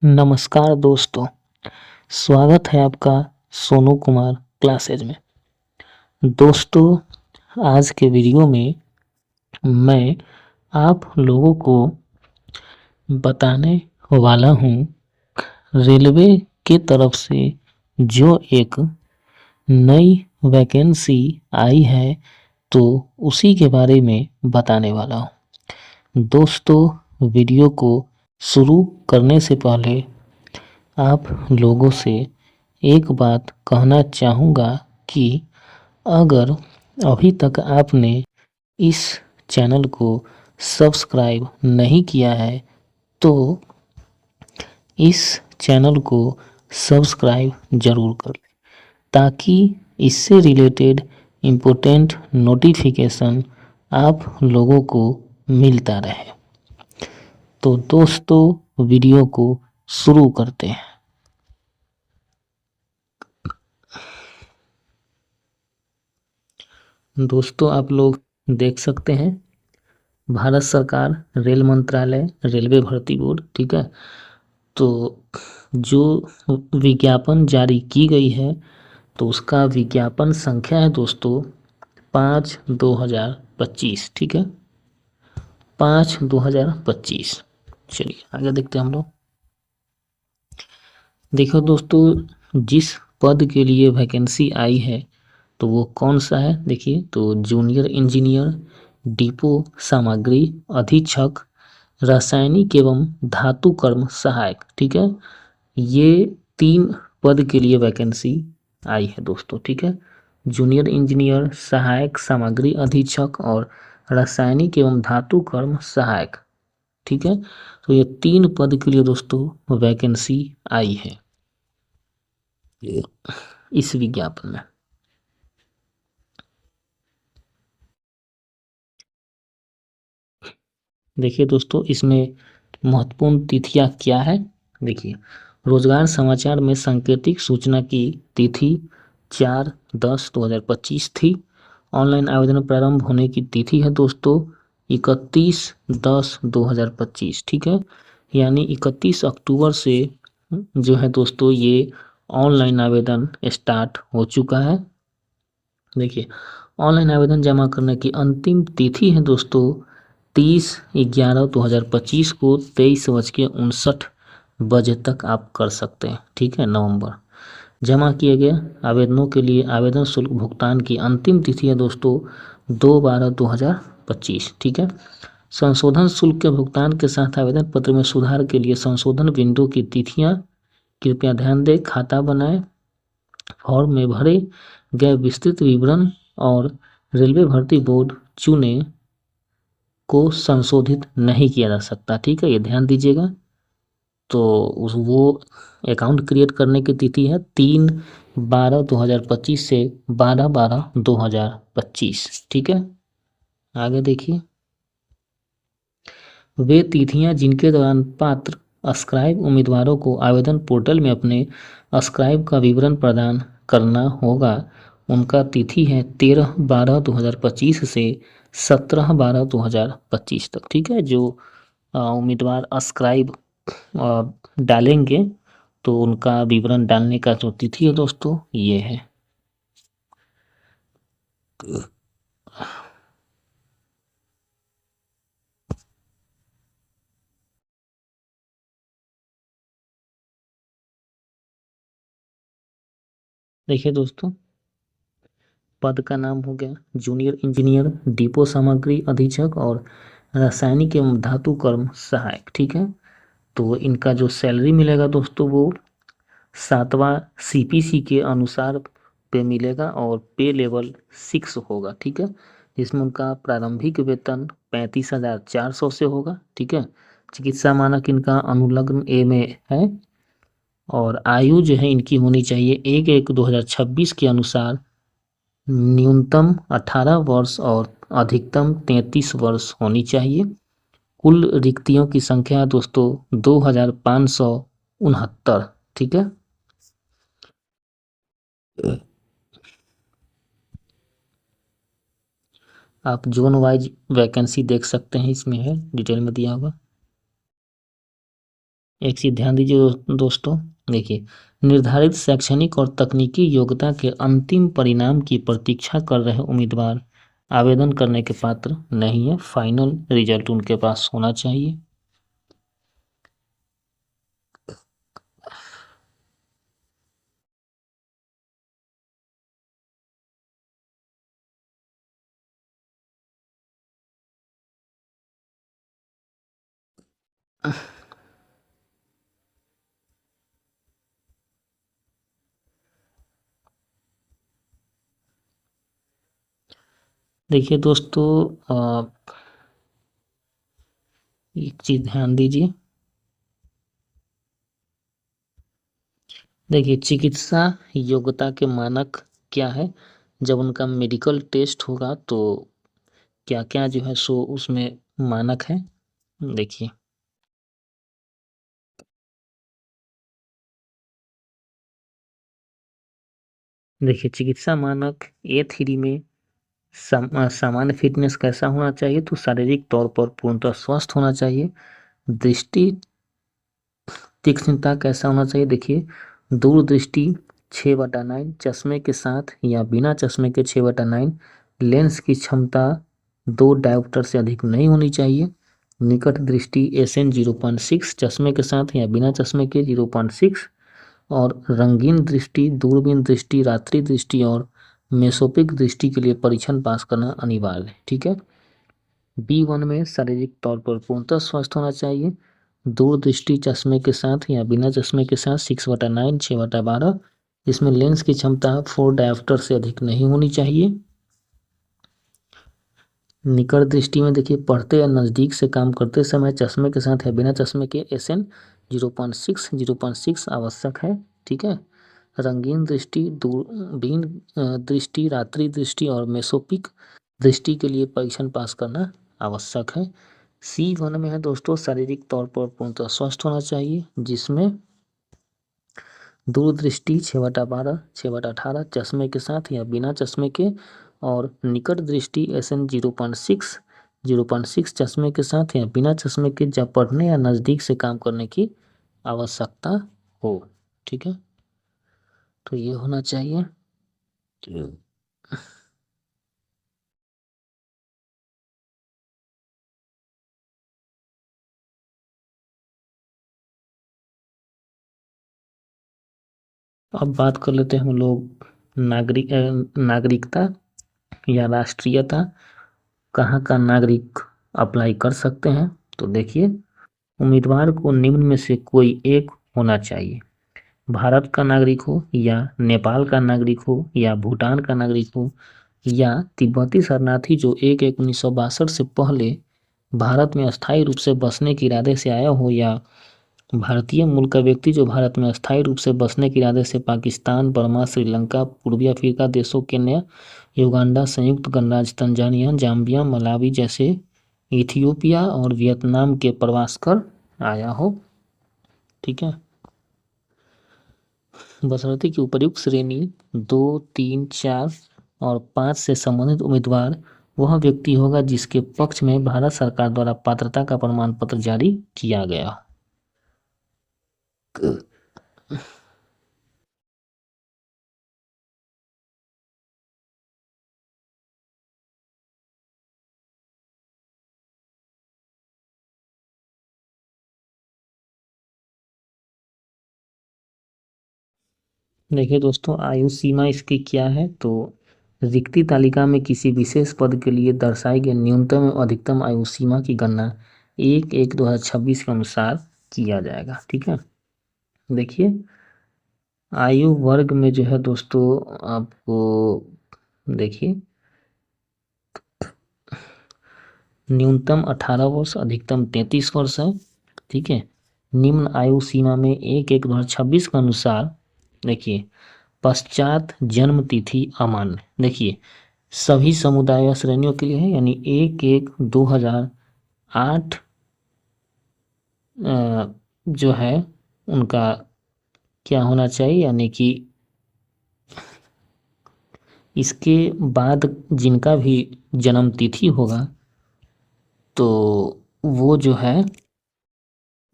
नमस्कार दोस्तों, स्वागत है आपका सोनू कुमार क्लासेज में। दोस्तों, आज के वीडियो में मैं आप लोगों को बताने वाला हूँ रेलवे के तरफ से जो एक नई वैकेंसी आई है तो उसी के बारे में बताने वाला हूँ। दोस्तों, वीडियो को शुरू करने से पहले आप लोगों से एक बात कहना चाहूँगा कि अगर अभी तक आपने इस चैनल को सब्सक्राइब नहीं किया है तो इस चैनल को सब्सक्राइब ज़रूर कर लें ताकि इससे रिलेटेड इम्पोर्टेंट नोटिफिकेशन आप लोगों को मिलता रहे। तो दोस्तों, वीडियो को शुरू करते हैं। दोस्तों, आप लोग देख सकते हैं भारत सरकार रेल मंत्रालय रेलवे भर्ती बोर्ड, ठीक है। तो जो विज्ञापन जारी की गई है तो उसका विज्ञापन संख्या है दोस्तों 5/2025, ठीक है, 5/2025। चलिए आगे देखते हैं हम लोग। देखो दोस्तों, जिस पद के लिए वैकेंसी आई है तो वो कौन सा है, देखिए। तो जूनियर इंजीनियर, डिपो सामग्री अधीक्षक, रासायनिक एवं धातु कर्म सहायक, ठीक है। ये 3 पद के लिए वैकेंसी आई है दोस्तों, ठीक है। जूनियर इंजीनियर, सहायक सामग्री अधीक्षक और रासायनिक एवं धातु कर्म सहायक, ठीक है। तो ये 3 पद के लिए दोस्तों वैकेंसी आई है इस विज्ञापन में। देखिए दोस्तों, इसमें महत्वपूर्ण तिथियां क्या है। देखिए, रोजगार समाचार में सांकेतिक सूचना की तिथि 4/10/2025 थी। ऑनलाइन आवेदन प्रारंभ होने की तिथि है दोस्तों 31/10/2025, ठीक है। यानी 31 अक्टूबर से जो है दोस्तों ये ऑनलाइन आवेदन स्टार्ट हो चुका है। देखिए, ऑनलाइन आवेदन जमा करने की अंतिम तिथि है दोस्तों 30/11/2025 को 23:59 तक आप कर सकते हैं, ठीक है, नवंबर। जमा किए गए आवेदनों के लिए आवेदन शुल्क भुगतान की अंतिम तिथि है दोस्तों 2/12/2025, ठीक है। संशोधन शुल्क के भुगतान के साथ आवेदन पत्र में सुधार के लिए संशोधन विंडो की तिथियां कृपया ध्यान दें। खाता बनाएं, फॉर्म में भरे गए विस्तृत विवरण और रेलवे भर्ती बोर्ड चुने को संशोधित नहीं किया जा सकता, ठीक है, ये ध्यान दीजिएगा। तो वो अकाउंट क्रिएट करने की तिथि है 3/12/2025 से 12/12/2025, ठीक है। आगे देखिए, वे तिथियां जिनके दौरान पात्र अस्क्राइब उम्मीदवारों को आवेदन पोर्टल में अपने अस्क्राइब का विवरण प्रदान करना होगा उनका तिथि है 13/12/2025 से 17/12/2025 तक, ठीक है। जो उम्मीदवार अस्क्राइब डालेंगे तो उनका विवरण डालने का जो तिथि है दोस्तों ये है। देखिए दोस्तों, पद का नाम हो गया जूनियर इंजीनियर, डिपो सामग्री अधीक्षक और रासायनिक एवं धातु कर्म सहायक, ठीक है। तो इनका जो सैलरी मिलेगा दोस्तों वो 7वां CPC के अनुसार पे मिलेगा और पे लेवल 6 होगा, ठीक है। जिसमें उनका प्रारंभिक वेतन 35,400 से होगा, ठीक है। चिकित्सा मानक इनका अनुलग्न A में है और आयु जो है इनकी होनी चाहिए 1/1/2026 के अनुसार न्यूनतम 18 वर्ष और अधिकतम 33 वर्ष होनी चाहिए। कुल रिक्तियों की संख्या दोस्तों 2,569, ठीक है। आप जोन वाइज वैकेंसी देख सकते हैं, इसमें है डिटेल में दिया हुआ। एक चीज ध्यान दीजिए दोस्तों, देखिए, निर्धारित शैक्षणिक और तकनीकी योग्यता के अंतिम परिणाम की प्रतीक्षा कर रहे उम्मीदवार आवेदन करने के पात्र नहीं है। फाइनल रिजल्ट उनके पास होना चाहिए। देखिए दोस्तों, एक चीज ध्यान दीजिए, देखिए, चिकित्सा योग्यता के मानक क्या है। जब उनका मेडिकल टेस्ट होगा तो क्या क्या जो है सो उसमें मानक है। देखिए, चिकित्सा मानक A3 में सामान्य फिटनेस कैसा होना चाहिए, तो शारीरिक तौर पर पूर्णतः स्वस्थ होना चाहिए। दृष्टि तीक्ष्णता कैसा होना चाहिए, देखिए, दूरदृष्टि 6/9, चश्मे के साथ या बिना चश्मे के 6/9, लेंस की क्षमता 2 डायोप्टर से अधिक नहीं होनी चाहिए। निकट दृष्टि SN 0.6, चश्मे के साथ या बिना चश्मे के 0.6, और रंगीन दृष्टि, दूरबीन दृष्टि, रात्रि दृष्टि और मेसोपिक दृष्टि के लिए परीक्षण पास करना अनिवार्य है। ठीक है। B1 में शारीरिक तौर पर पूर्णतः स्वस्थ होना चाहिए। दूरदृष्टि चश्मे के साथ या बिना चश्मे के साथ 6/9, 6/12, इसमें लेंस की क्षमता 4 डायोप्टर से अधिक नहीं होनी चाहिए। निकट दृष्टि में देखिए, पढ़ते या नज़दीक से काम करते समय चश्मे के साथ या बिना चश्मे के SN 0.6 आवश्यक है। ठीक है। रंगीन दृष्टि, दूरबीन दृष्टि, रात्रि दृष्टि और मेसोपिक दृष्टि के लिए परीक्षण पास करना आवश्यक है। C1 में है दोस्तों, शारीरिक तौर पर पूर्णतः स्वस्थ होना चाहिए, जिसमें दूरदृष्टि 6/12, 6/18, चश्मे के साथ या बिना चश्मे के, और निकट दृष्टि SN 0.6 चश्मे के साथ या बिना चश्मे के, जब पढ़ने या नज़दीक से काम करने की आवश्यकता हो। ठीक है, तो ये होना चाहिए। अब बात कर लेते हैं हम लोग नागरिकता या राष्ट्रीयता, कहाँ का नागरिक अप्लाई कर सकते हैं। तो देखिए, उम्मीदवार को निम्न में से कोई एक होना चाहिए। भारत का नागरिक हो, या नेपाल का नागरिक हो, या भूटान का नागरिक हो, या तिब्बती शरणार्थी जो 1/1/1962 से पहले भारत में अस्थायी रूप से बसने के इरादे से आया हो, या भारतीय मूल का व्यक्ति जो भारत में अस्थायी रूप से बसने के इरादे से पाकिस्तान, बर्मा, श्रीलंका, पूर्वी अफ्रीका देशों, केन्या, युगांडा, संयुक्त गणराज्य, तंजानिया, जाम्बिया, मलावी जैसे इथियोपिया और वियतनाम के प्रवास कर आया हो। ठीक है। बशर्ते कि उपर्युक्त श्रेणी 2, 3, 4 और 5 से संबंधित उम्मीदवार वह व्यक्ति होगा जिसके पक्ष में भारत सरकार द्वारा पात्रता का प्रमाण पत्र जारी किया गया। देखिए दोस्तों, आयु सीमा इसकी क्या है, तो रिक्ति तालिका में किसी विशेष पद के लिए दर्शाई गई न्यूनतम एवं अधिकतम आयु सीमा की गणना 1/1/2026 के अनुसार किया जाएगा। ठीक है। देखिए, आयु वर्ग में जो है दोस्तों, आपको देखिए, न्यूनतम 18 वर्ष, अधिकतम 33 वर्ष है। ठीक है। निम्न आयु सीमा में 1/1/2026 के अनुसार देखिए, पश्चात जन्म तिथि अमान्य। देखिए, सभी समुदाय श्रेणियों के लिए है, यानी 1/1/2008 जो है उनका क्या होना चाहिए, यानी कि इसके बाद जिनका भी जन्म तिथि होगा तो वो जो है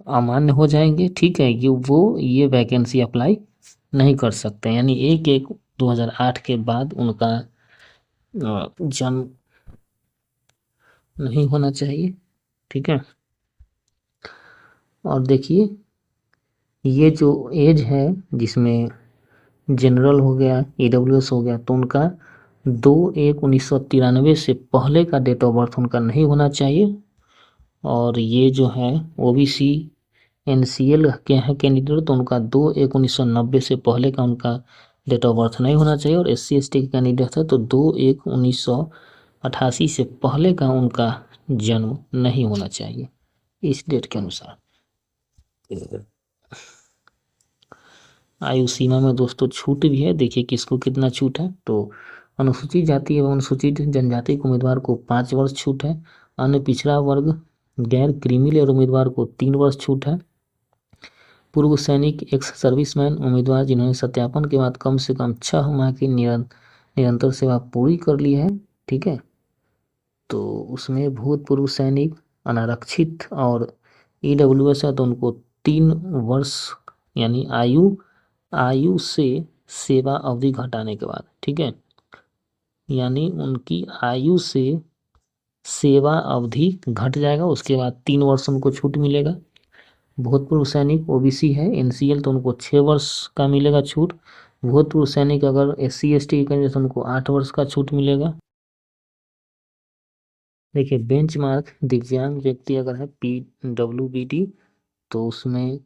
अमान्य हो जाएंगे, ठीक है, कि वो ये वैकेंसी अप्लाई नहीं कर सकते। यानी 1/1/2008 के बाद उनका जन्म नहीं होना चाहिए, ठीक है। और देखिए ये जो एज है जिसमें जनरल हो गया, ईडब्ल्यूएस हो गया, तो उनका 2/1/1993 से पहले का डेट ऑफ बर्थ उनका नहीं होना चाहिए। और ये जो है ओबीसी एनसीएल के हैं कैंडिडेट, तो उनका 2/1/1990 से पहले का उनका डेट ऑफ बर्थ नहीं होना चाहिए। और SC ST के कैंडिडेट है तो 2/1/1988 से पहले का उनका जन्म नहीं होना चाहिए इस डेट के अनुसार। आयु सीमा में दोस्तों छूट भी है, देखिए किसको कितना छूट है। तो अनुसूचित जाति एवं अनुसूचित जनजाति के उम्मीदवार को 5 वर्ष छूट है। अन्य पिछड़ा वर्ग गैर क्रीमी लेयर उम्मीदवार को 3 वर्ष छूट है। पूर्व सैनिक एक्स सर्विसमैन उम्मीदवार जिन्होंने सत्यापन के बाद कम से कम 6 माह की निरंतर सेवा पूरी कर ली है, ठीक है, तो उसमें भूतपूर्व सैनिक अनारक्षित और ईडब्ल्यूएस है तो उनको 3 वर्ष यानी आयु से सेवा अवधि घटाने के बाद, ठीक है, यानी उनकी आयु से सेवा अवधि घट जाएगा, उसके बाद 3 वर्ष उनको छूट मिलेगा। भूतपूर्व सैनिक ओबीसी है एनसीएल तो उनको 6 वर्ष का मिलेगा छूट। भूतपूर्व सैनिक अगर SC ST करेंगे तो उनको 8 वर्ष का छूट मिलेगा। देखिए बेंचमार्क दिव्यांग व्यक्ति अगर है PWBD तो उसमें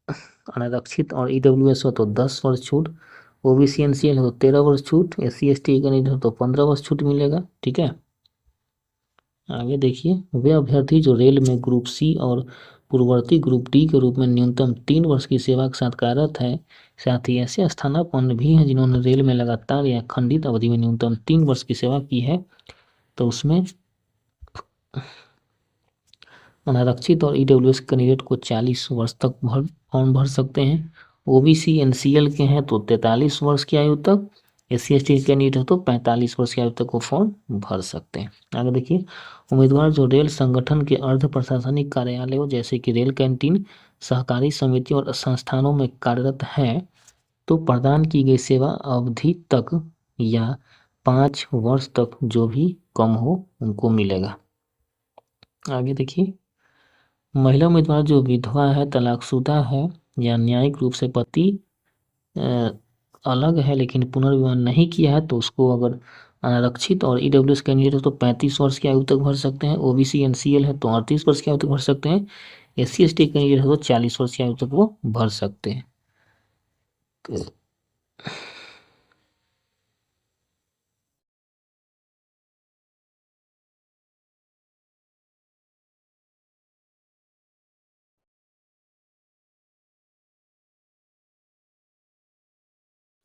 अनारक्षित और ईडब्ल्यूएस हो तो 10 वर्ष छूट, ओबीसी एनसीएल हो तो 13 वर्ष छूट, SC ST कैंडिडेट हो तो 15 वर्ष छूट मिलेगा, ठीक है। आगे देखिए वे अभ्यर्थी जो रेल में ग्रुप सी और पूर्ववर्ती ग्रुप डी के रूप में न्यूनतम 3 वर्ष की सेवा के साथ कार्यरत है, साथ ही ऐसे स्थानापन्न भी हैं जिन्होंने रेल में लगातार या खंडित अवधि में न्यूनतम 3 वर्ष की सेवा की है, तो उसमें अनारक्षित और ईडब्ल्यूएस कैंडिडेट को 40 वर्ष तक फॉर्म भर सकते हैं। ओबीसी एनसीएल के हैं तो 43 वर्ष की आयु तक, SC ST कैंडिडेट हो तो 45 वर्ष की आयु तक वो फॉर्म भर सकते हैं। आगे देखिए उम्मीदवार जो रेल संगठन के अर्ध प्रशासनिक कार्यालयों जैसे कि रेल कैंटीन, सहकारी समिति और संस्थानों में कार्यरत हैं तो प्रदान की गई सेवा अवधि तक या 5 वर्ष तक जो भी कम हो उनको मिलेगा। आगे देखिए महिला उम्मीदवार जो विधवा है, तलाकशुदा है या न्यायिक रूप से पति अलग है लेकिन पुनर्विवाह नहीं किया है तो उसको अगर अनारक्षित और ईडब्ल्यूएस कैंडिडेट है तो 35 वर्ष की आयु तक भर सकते हैं। ओबीसी एनसीएल है तो 38 वर्ष की आयु तक भर सकते हैं। SC ST कैंडिडेट है तो 40 वर्ष की आयु तक वो भर सकते हैं।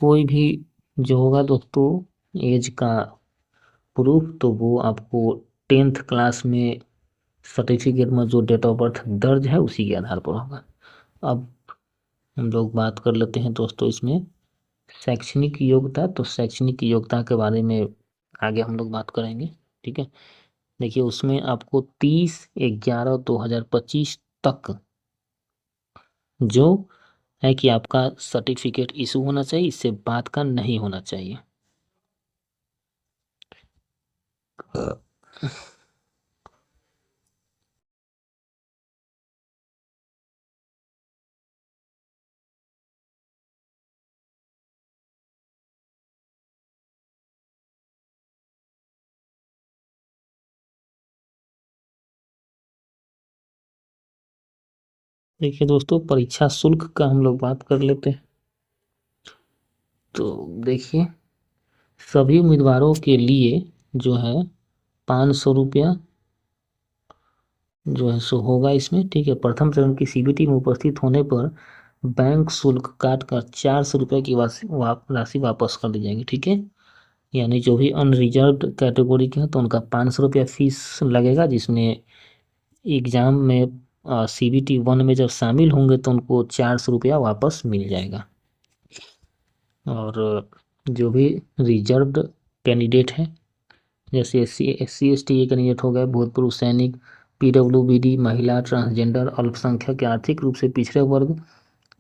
कोई भी जो होगा दोस्तों एज का प्रूफ तो वो आपको 10th क्लास में सर्टिफिकेट में जो डेट ऑफ बर्थ दर्ज है उसी के आधार पर होगा। अब हम लोग बात कर लेते हैं दोस्तों इसमें शैक्षणिक योग्यता, तो शैक्षणिक योग्यता के बारे में आगे हम लोग बात करेंगे, ठीक है। देखिए उसमें आपको 30/11/2025 तक जो है कि आपका सर्टिफिकेट इशू होना चाहिए, इससे बात का नहीं होना चाहिए। देखिए दोस्तों परीक्षा शुल्क का हम लोग बात कर लेते हैं। तो देखिए सभी उम्मीदवारों के लिए जो है 500 रुपया जो है सो होगा इसमें, ठीक है। प्रथम चरण की CBT में उपस्थित होने पर बैंक शुल्क काट कर 400 रुपये की राशि वापस कर दी जाएगी, ठीक है। यानी जो भी अनरिजर्व कैटेगरी के हैं तो उनका 500 रुपया फीस लगेगा, जिसमें एग्जाम में CBT 1 में जब शामिल होंगे तो उनको 400 रुपया वापस मिल जाएगा। और जो भी रिजर्व्ड कैंडिडेट हैं जैसे SC ST कैंडिडेट हो गए, भूतपूर्व सैनिक, पीडब्ल्यूबीडी, महिला, ट्रांसजेंडर, अल्पसंख्यक या आर्थिक रूप से पिछड़े वर्ग,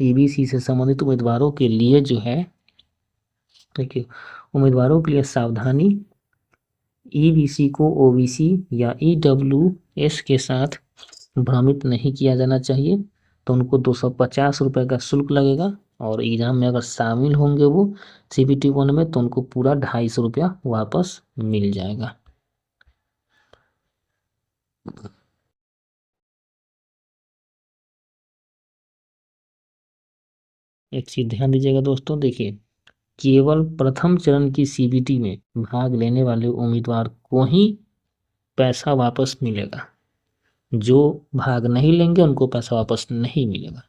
ईबीसी से संबंधित उम्मीदवारों के लिए जो है, देखिए, उम्मीदवारों के लिए सावधानी, ईबीसी को ओबीसी या ईडब्ल्यूएस के साथ भ्रमित नहीं किया जाना चाहिए। तो उनको 250 रुपये का शुल्क लगेगा, और एग्जाम में अगर शामिल होंगे वो CBT 1 में, तो उनको पूरा 250 रुपया वापस मिल जाएगा। एक चीज ध्यान दीजिएगा दोस्तों, देखिए, केवल प्रथम चरण की CBT में भाग लेने वाले उम्मीदवार को ही पैसा वापस मिलेगा। जो भाग नहीं लेंगे उनको पैसा वापस नहीं मिलेगा।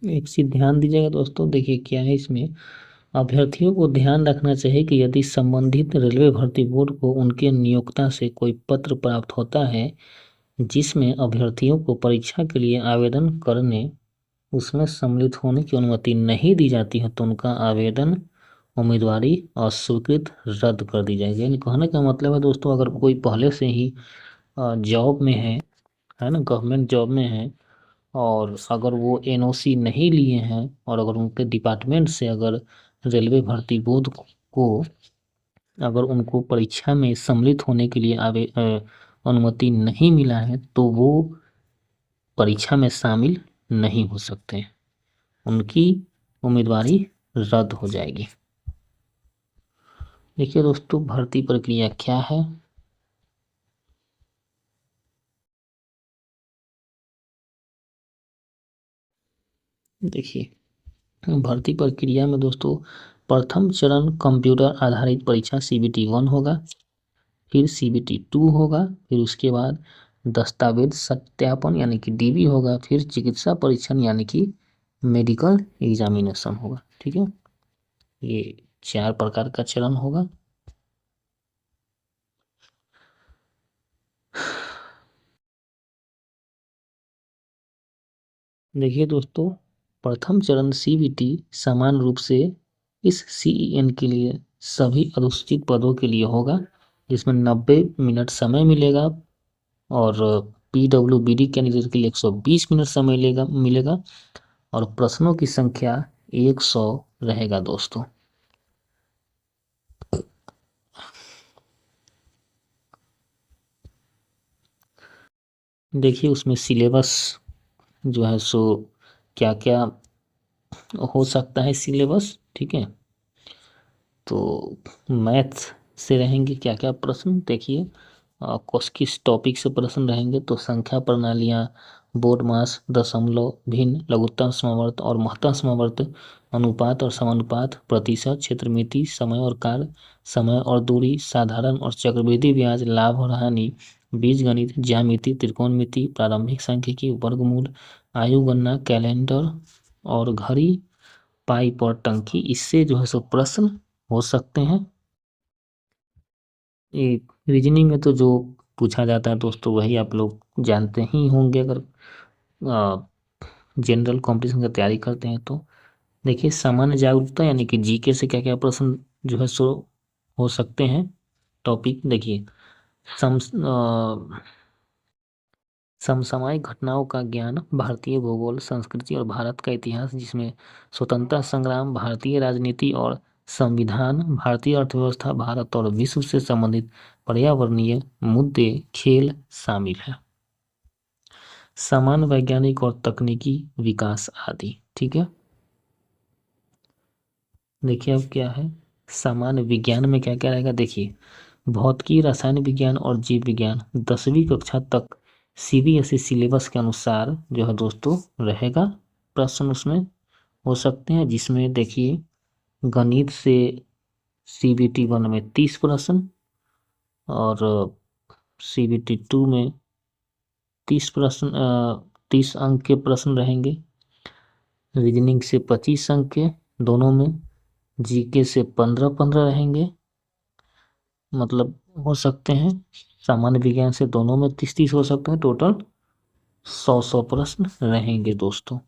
एक चीज ध्यान दीजिएगा दोस्तों, देखिए क्या है इसमें, अभ्यर्थियों को ध्यान रखना चाहिए कि यदि संबंधित रेलवे भर्ती बोर्ड को उनके नियोक्ता से कोई पत्र प्राप्त होता है जिसमें अभ्यर्थियों को परीक्षा के लिए आवेदन करने, उसमें सम्मिलित होने की अनुमति नहीं दी जाती है, तो उनका आवेदन, उम्मीदवारी अस्वीकृत, रद्द कर दी जाएगी। यानी कहने का मतलब है दोस्तों, अगर कोई पहले से ही जॉब में है ना, गवर्नमेंट जॉब में है, और अगर वो NOC नहीं लिए हैं, और अगर उनके डिपार्टमेंट से अगर रेलवे भर्ती बोर्ड को अगर उनको परीक्षा में सम्मिलित होने के लिए अनुमति नहीं मिला है, तो वो परीक्षा में शामिल नहीं हो सकते, उनकी उम्मीदवारी रद्द हो जाएगी। देखिए दोस्तों, भर्ती प्रक्रिया क्या है। देखिए, भर्ती प्रक्रिया में दोस्तों, प्रथम चरण कंप्यूटर आधारित परीक्षा CBT 1 होगा, फिर CBT 2 होगा, फिर उसके बाद दस्तावेज सत्यापन यानी कि DB होगा, फिर चिकित्सा परीक्षण यानी कि मेडिकल एग्जामिनेशन होगा। ठीक है, ये 4 प्रकार का चरण होगा। देखिए दोस्तों, प्रथम चरण CBT समान रूप से इस CEN के लिए सभी अनुसूचित पदों के लिए होगा, जिसमें 90 मिनट समय मिलेगा, और PWBD कैंडिडेट के लिए 120 मिनट समय मिलेगा, और प्रश्नों की संख्या 100 रहेगा दोस्तों। देखिए, उसमें सिलेबस जो है सो क्या क्या हो सकता है सिलेबस। ठीक है, तो मैथ से रहेंगे क्या क्या प्रश्न, देखिए किस टॉपिक से प्रश्न रहेंगे, तो संख्या प्रणालियाँ, बोर्ड मास, दशमलव, भिन्न, लघुत्तम समावर्त और महत्तम समावर्त, अनुपात और समानुपात, प्रतिशत, क्षेत्रमिति, समय और काल, समय और दूरी, साधारण और चक्रवृद्धि ब्याज, लाभ और हानि, बीजगणित, ज्यामिति, त्रिकोणमिति, प्रारंभिक सांख्यिकी, वर्गमूल, आयु गणना, कैलेंडर और घड़ी, पाई पर टंकी, इससे जो है सो प्रश्न हो सकते हैं। रीजनिंग में तो जो पूछा जाता है दोस्तों वही आप लोग जानते ही होंगे अगर जनरल कॉम्पिटिशन की तैयारी करते हैं तो। देखिए सामान्य जागरूकता यानी कि जीके से क्या क्या प्रश्न जो है सो हो सकते हैं। टॉपिक देखिए समसामयिक घटनाओं का ज्ञान, भारतीय भूगोल, संस्कृति और भारत का इतिहास, जिसमें स्वतंत्रता संग्राम, भारतीय राजनीति और संविधान, भारतीय अर्थव्यवस्था, भारत और विश्व से संबंधित पर्यावरणीय मुद्दे, खेल शामिल है। सामान्य वैज्ञानिक और तकनीकी विकास आदि। ठीक है, देखिए अब क्या है सामान्य विज्ञान में क्या क्या रहेगा। देखिए भौतिकी, रसायन विज्ञान और जीव विज्ञान 10वीं कक्षा तक सीबीएसई सिलेबस के अनुसार जो है दोस्तों रहेगा। प्रश्न उसमें हो सकते हैं, जिसमें देखिए गणित से सीबीटी 1 में 30 प्रश्न और सीबीटी 2 में 30 प्रश्न 30 अंक के प्रश्न रहेंगे। रीजनिंग से 25 अंक के दोनों में, जीके से 15-15 रहेंगे, मतलब हो सकते हैं। सामान्य विज्ञान से दोनों में 30-30 हो सकते हैं। टोटल 100 प्रश्न रहेंगे दोस्तों।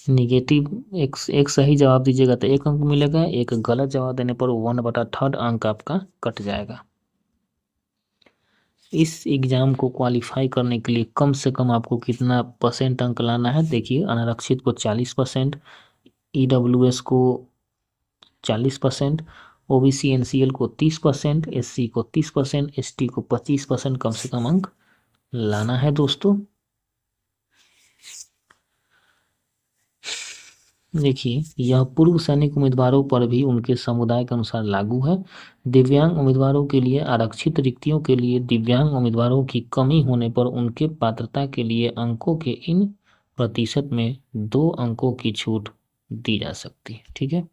निगेटिव एक सही जवाब दीजिएगा तो 1 अंक मिलेगा, एक गलत जवाब देने पर 1/3 अंक आपका कट जाएगा। इस एग्जाम को क्वालिफाई करने के लिए कम से कम आपको कितना परसेंट अंक लाना है। देखिए अनारक्षित को 40%, ईडब्ल्यूएस को 40%, ओबीसी एनसीएल को 30%, एससी को 30%, एसटी को 25% कम से कम अंक लाना है दोस्तों। देखिए यह पूर्व सैनिक उम्मीदवारों पर भी उनके समुदाय के अनुसार लागू है। दिव्यांग उम्मीदवारों के लिए आरक्षित रिक्तियों के लिए दिव्यांग उम्मीदवारों की कमी होने पर उनके पात्रता के लिए अंकों के इन प्रतिशत में 2 अंकों की छूट दी जा सकती है। ठीक है,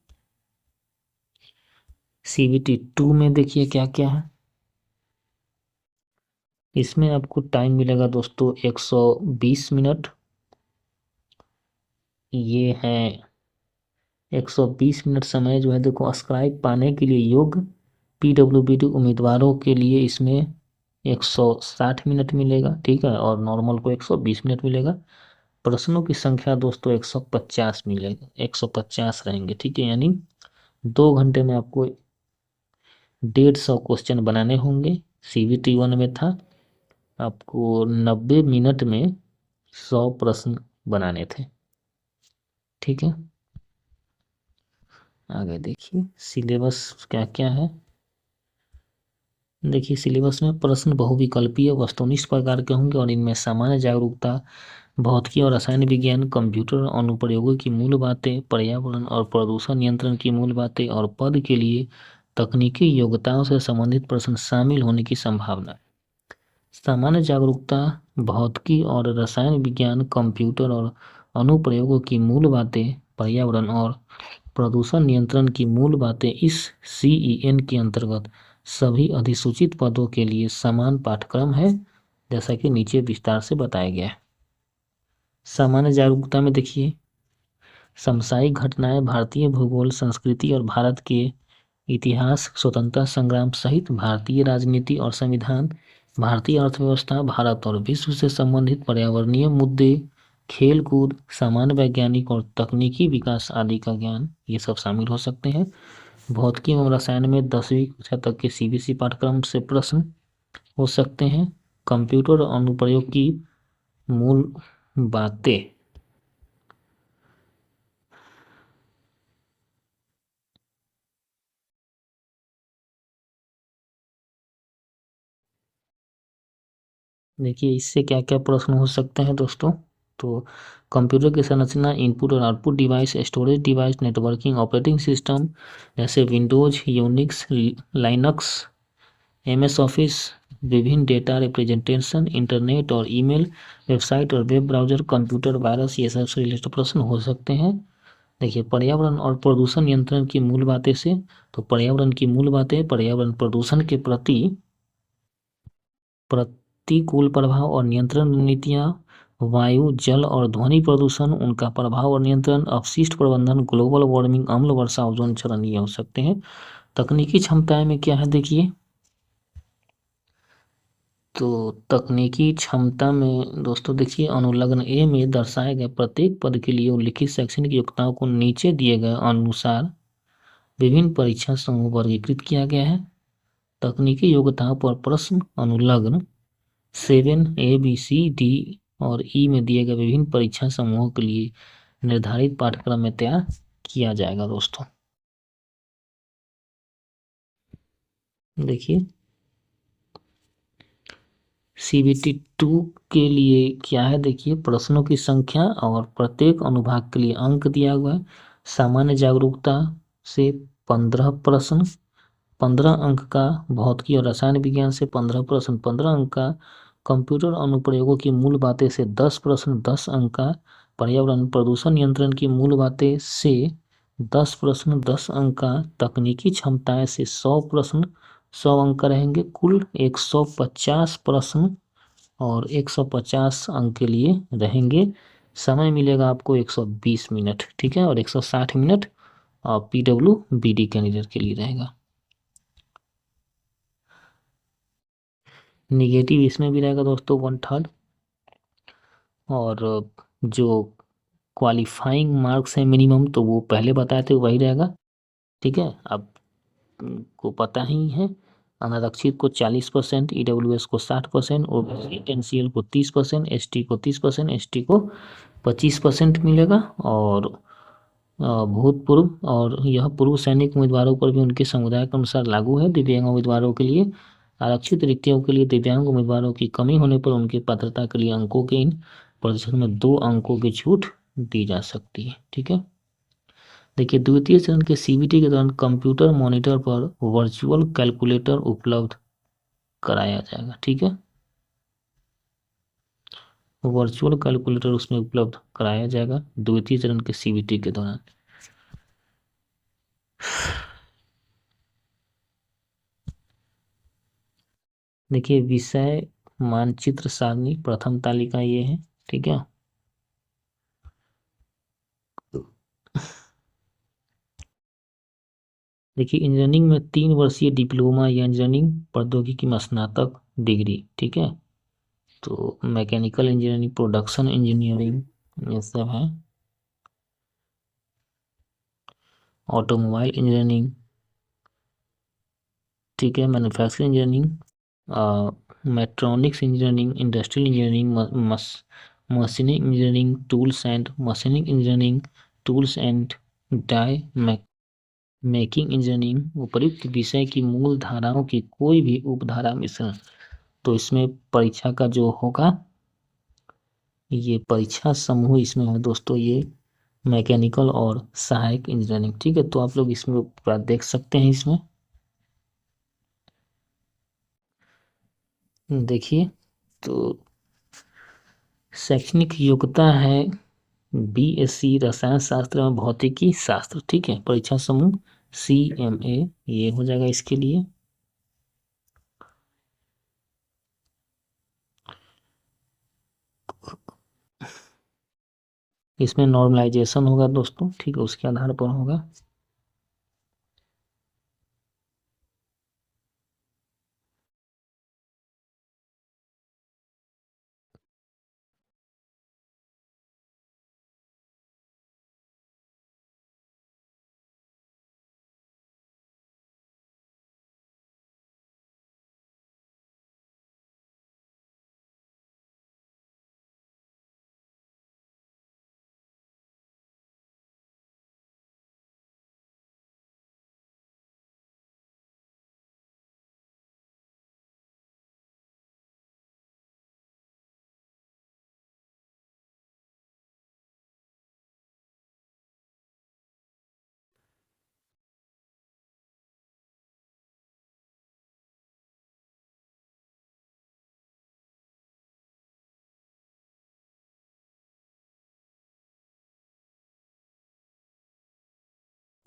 सीबीटी 2 में देखिए क्या क्या है। इसमें आपको टाइम मिलेगा दोस्तों 120 मिनट। ये है 120 मिनट समय जो है देखो अस्क्राइब पाने के लिए योग्य पीडब्ल्यूबीडी उम्मीदवारों के लिए इसमें 160 मिनट मिलेगा। ठीक है, और नॉर्मल को 120 मिनट मिलेगा। प्रश्नों की संख्या दोस्तों 150 मिलेगा, 150 रहेंगे। ठीक है, यानी 2 घंटे में आपको 150 क्वेश्चन बनाने होंगे। सीबीटी 1 में था आपको 90 मिनट में 100 प्रश्न बनाने थे। ठीक है, आगे देखिए सिलेबस क्या क्या है। देखिए सिलेबस में प्रश्न बहुविकल्पीय वस्तुनिष्ठ प्रकार के होंगे और इनमें सामान्य जागरूकता, भौतिकी और रसायन विज्ञान, कंप्यूटर और अनुप्रयोगों की मूल बातें, पर्यावरण और प्रदूषण नियंत्रण की मूल बातें और पद के लिए तकनीकी योग्यताओं से संबंधित प्रश्न शामिल होने की संभावना है। सामान्य जागरूकता, भौतिकी और रसायन विज्ञान, कंप्यूटर और अनुप्रयोगों की मूल बातें, पर्यावरण और प्रदूषण नियंत्रण की मूल बातें इस CEN के अंतर्गत सभी अधिसूचित पदों के लिए समान पाठ्यक्रम है, जैसा कि नीचे विस्तार से बताया गया है। सामान्य जागरूकता में देखिए समसामयिक घटनाएं, भारतीय भूगोल, संस्कृति और भारत के इतिहास, स्वतंत्रता संग्राम सहित भारतीय राजनीति और संविधान, भारतीय अर्थव्यवस्था, भारत और विश्व से संबंधित पर्यावरणीय मुद्दे, खेल कूद, सामान्य वैज्ञानिक और तकनीकी विकास आदि का ज्ञान, ये सब शामिल हो सकते हैं। भौतिकी एवं रसायन में 10वीं कक्षा तक के सीबीएसई पाठ्यक्रम से प्रश्न हो सकते हैं। कंप्यूटर और अनुप्रयोग की मूल बातें, देखिए इससे क्या क्या प्रश्न हो सकते हैं दोस्तों। तो कंप्यूटर की संरचना, इनपुट और output device, storage device, networking, operating system जैसे Windows, Unix, Linux, MS Office, विभिन्न डेटा रिप्रेजेंटेशन, इंटरनेट और ईमेल, वेबसाइट और वेब ब्राउज़र, कंप्यूटर वायरस, ये सब से रिलेटेड प्रश्न हो सकते हैं। देखिए पर्यावरण और प्रदूषण नियंत्रण की मूल बातें से, तो पर्यावरण की मूल बातें, पर्यावरण प्रदूषण के प्रति प्रतिकूल प्रभाव और नियंत्रण नीतियाँ, वायु, जल और ध्वनि प्रदूषण, उनका प्रभाव और नियंत्रण, अपशिष्ट प्रबंधन, ग्लोबल वार्मिंग, अम्ल वर्षा, ओजोन क्षरण, ये हो सकते हैं। तकनीकी क्षमताएं में क्या है देखिए, तो तकनीकी क्षमता में दोस्तों देखिए अनुलग्न ए में दर्शाए गए प्रत्येक पद के लिए उल्लिखित शैक्षणिक योग्यताओं को नीचे दिए गए अनुसार विभिन्न परीक्षा समूह वर्गीकृत किया गया है। तकनीकी योग्यताओं पर प्रश्न अनुलग्न 7 A B C D और ई में दिए गए विभिन्न परीक्षा समूहों के लिए निर्धारित पाठ्यक्रम में तैयार किया जाएगा दोस्तों। देखिए CBT 2 के लिए क्या है देखिए, प्रश्नों की संख्या और प्रत्येक अनुभाग के लिए अंक दिया हुआ है। सामान्य जागरूकता से 15 प्रश्न, 15 अंक का, भौतिकी और रसायन विज्ञान से 15 प्रश्न 15 अंक का, कंप्यूटर अनुप्रयोगों की मूल बातें से 10 प्रश्न 10 अंक का, पर्यावरण प्रदूषण नियंत्रण की मूल बातें से 10 प्रश्न 10 अंक का, तकनीकी क्षमताएं से 100 प्रश्न 100 अंक का रहेंगे। कुल 150 प्रश्न और 150 अंक के लिए रहेंगे। समय मिलेगा आपको 120 मिनट, ठीक है, और 160 मिनट PWBD कैंडिडेट के लिए रहेगा। निगेटिव इसमें भी रहेगा दोस्तों 1/3, और जो क्वालिफाइंग मार्क्स है मिनिमम, तो वो पहले बताए थे वही रहेगा, ठीक है। अब को पता ही है, अनारक्षित को 40%, EWS को 60%, OBC NCL को 30%, ST को 30%, ST को 25% मिलेगा। और भूतपूर्व और यह पूर्व सैनिक उम्मीदवारों पर भी उनके समुदाय के अनुसार लागू है। दिव्यांग उम्मीदवारों के लिए आरक्षित रिक्तियों के लिए दिव्यांग उम्मीदवारों की कमी होने पर उनकी पात्रता के लिए अंकों के इन प्रतिशत में 2 अंकों की छूट दी जा सकती है, ठीक है। देखिए द्वितीय चरण के CBT के दौरान कंप्यूटर मॉनिटर पर वर्चुअल कैलकुलेटर उपलब्ध कराया जाएगा, ठीक है। वर्चुअल कैलकुलेटर उसमें उपलब्ध कराया जाएगा द्वितीय चरण के CBT के दौरान। देखिए विषय मानचित्र सारणी प्रथम तालिका ये है, ठीक है। देखिए इंजीनियरिंग में 3 वर्षीय डिप्लोमा या इंजीनियरिंग प्रौद्योगिकी में स्नातक डिग्री, ठीक है। तो मैकेनिकल इंजीनियरिंग, प्रोडक्शन इंजीनियरिंग, ये सब है। ऑटोमोबाइल इंजीनियरिंग, ठीक है। Manufacturing engineering, mechatronics engineering, industrial engineering, machining engineering, tools and machining engineering, tools and die making engineering. उपयुक्त विषय की मूल धाराओं की कोई भी उपधारा मिश्रण। तो इसमें परीक्षा का जो होगा, ये परीक्षा समूह इसमें है दोस्तों, ये मैकेनिकल और सहायक इंजीनियरिंग, ठीक है। तो आप लोग इसमें देख सकते हैं। इसमें देखिए तो शैक्षणिक योग्यता है BSc रसायन शास्त्र एवं भौतिकी शास्त्र, ठीक है। परीक्षा समूह CMA ये हो जाएगा इसके लिए। इसमें नॉर्मलाइजेशन होगा दोस्तों, ठीक है, उसके आधार पर होगा।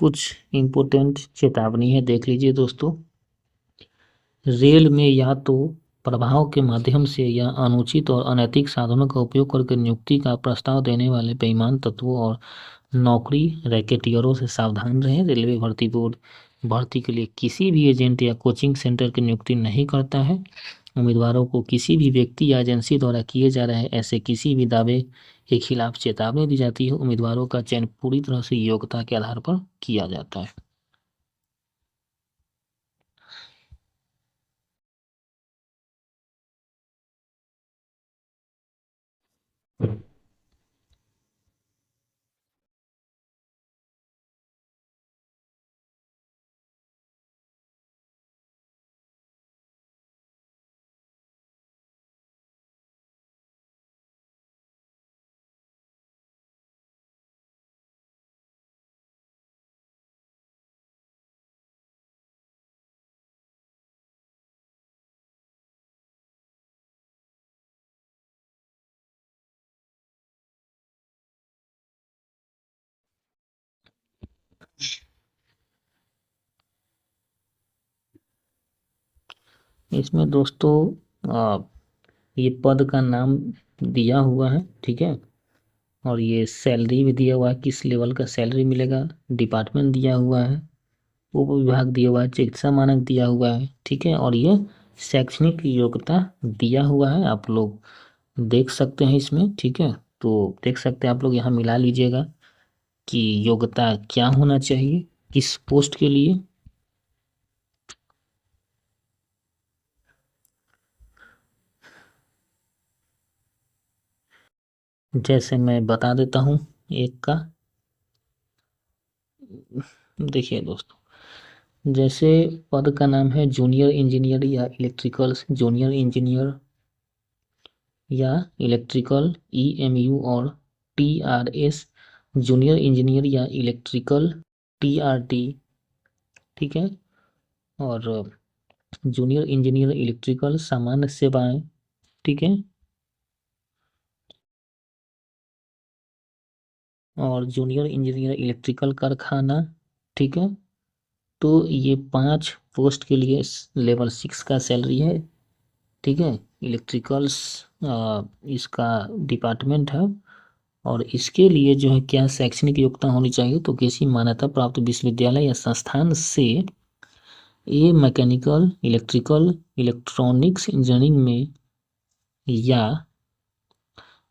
कुछ इम्पोर्टेंट चेतावनी है, देख लीजिए दोस्तों। रेल में या तो प्रभाव के माध्यम से या अनुचित और अनैतिक साधनों का उपयोग करके नियुक्ति का प्रस्ताव देने वाले बेईमान तत्वों और नौकरी रैकेटियरों से सावधान रहें। रेलवे भर्ती बोर्ड भर्ती के लिए किसी भी एजेंट या कोचिंग सेंटर की नियुक्ति नहीं करता है। उम्मीदवारों को किसी भी व्यक्ति या एजेंसी द्वारा किए जा रहे ऐसे किसी भी दावे के खिलाफ चेतावनी दी जाती है। उम्मीदवारों का चयन पूरी तरह से योग्यता के आधार पर किया जाता है। इसमें दोस्तों ये पद का नाम दिया हुआ है, ठीक है, और ये सैलरी भी दिया हुआ है, किस लेवल का सैलरी मिलेगा, डिपार्टमेंट दिया हुआ है, उप विभाग दिया हुआ है, चिकित्सा मानक दिया हुआ है, ठीक है, और ये शैक्षणिक योग्यता दिया हुआ है, आप लोग देख सकते हैं इसमें, ठीक है। तो देख सकते हैं आप लोग, यहाँ मिला लीजिएगा कि योग्यता क्या होना चाहिए किस पोस्ट के लिए। जैसे मैं बता देता हूँ एक का, देखिए दोस्तों, जैसे पद का नाम है जूनियर इंजीनियर या इलेक्ट्रिकल जूनियर इंजीनियर या इलेक्ट्रिकल ईएमयू और टीआरएस जूनियर इंजीनियर या इलेक्ट्रिकल टीआरटी, ठीक है, और जूनियर इंजीनियर इलेक्ट्रिकल सामान्य सेवाएं, ठीक है, और जूनियर इंजीनियर इलेक्ट्रिकल कारखाना, ठीक है। तो ये 5 पोस्ट के लिए लेवल 6 का सैलरी है, ठीक है। इलेक्ट्रिकल्स इसका डिपार्टमेंट है, और इसके लिए जो है क्या शैक्षणिक योग्यता होनी चाहिए, तो किसी मान्यता प्राप्त विश्वविद्यालय या संस्थान से ए मैकेनिकल इलेक्ट्रिकल इलेक्ट्रॉनिक्स इंजीनियरिंग में या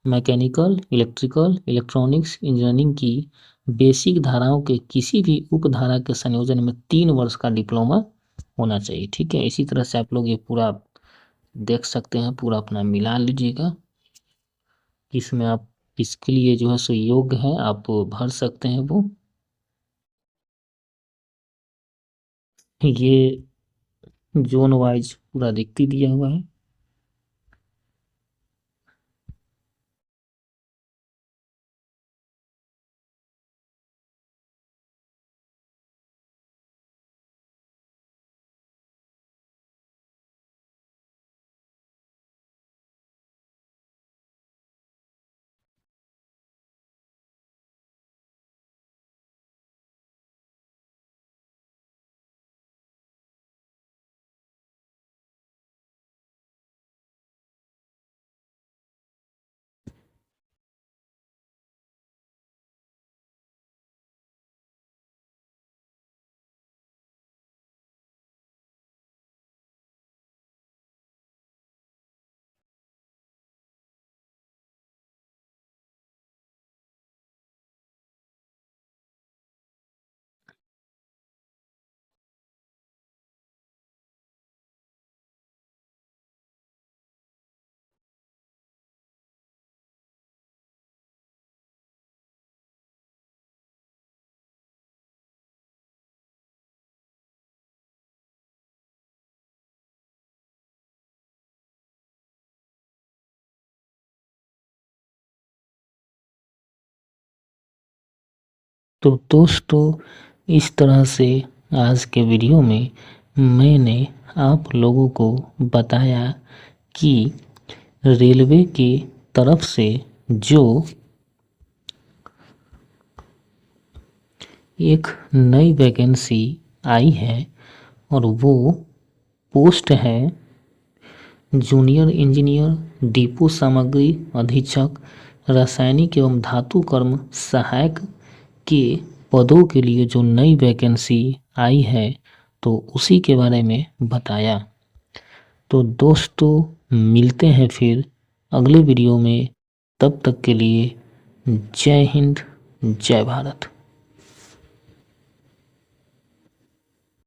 मैकेनिकल इलेक्ट्रिकल इलेक्ट्रॉनिक्स इंजीनियरिंग की बेसिक धाराओं के किसी भी उपधारा के संयोजन में 3 वर्ष का डिप्लोमा होना चाहिए, ठीक है। इसी तरह से आप लोग ये पूरा देख सकते हैं, पूरा अपना मिला लीजिएगा, इसमें आप किसके लिए जो है सो योग्य है आप भर सकते हैं वो। ये जोन वाइज पूरा रिक्ति दिया हुआ है। तो दोस्तों, इस तरह से आज के वीडियो में मैंने आप लोगों को बताया कि रेलवे की तरफ से जो एक नई वैकेंसी आई है और वो पोस्ट है जूनियर इंजीनियर डिपो सामग्री अधीक्षक रासायनिक एवं धातु कर्म सहायक के पदों के लिए जो नई वैकेंसी आई है तो उसी के बारे में बताया। तो दोस्तों मिलते हैं फिर अगले वीडियो में, तब तक के लिए जय हिंद जय भारत।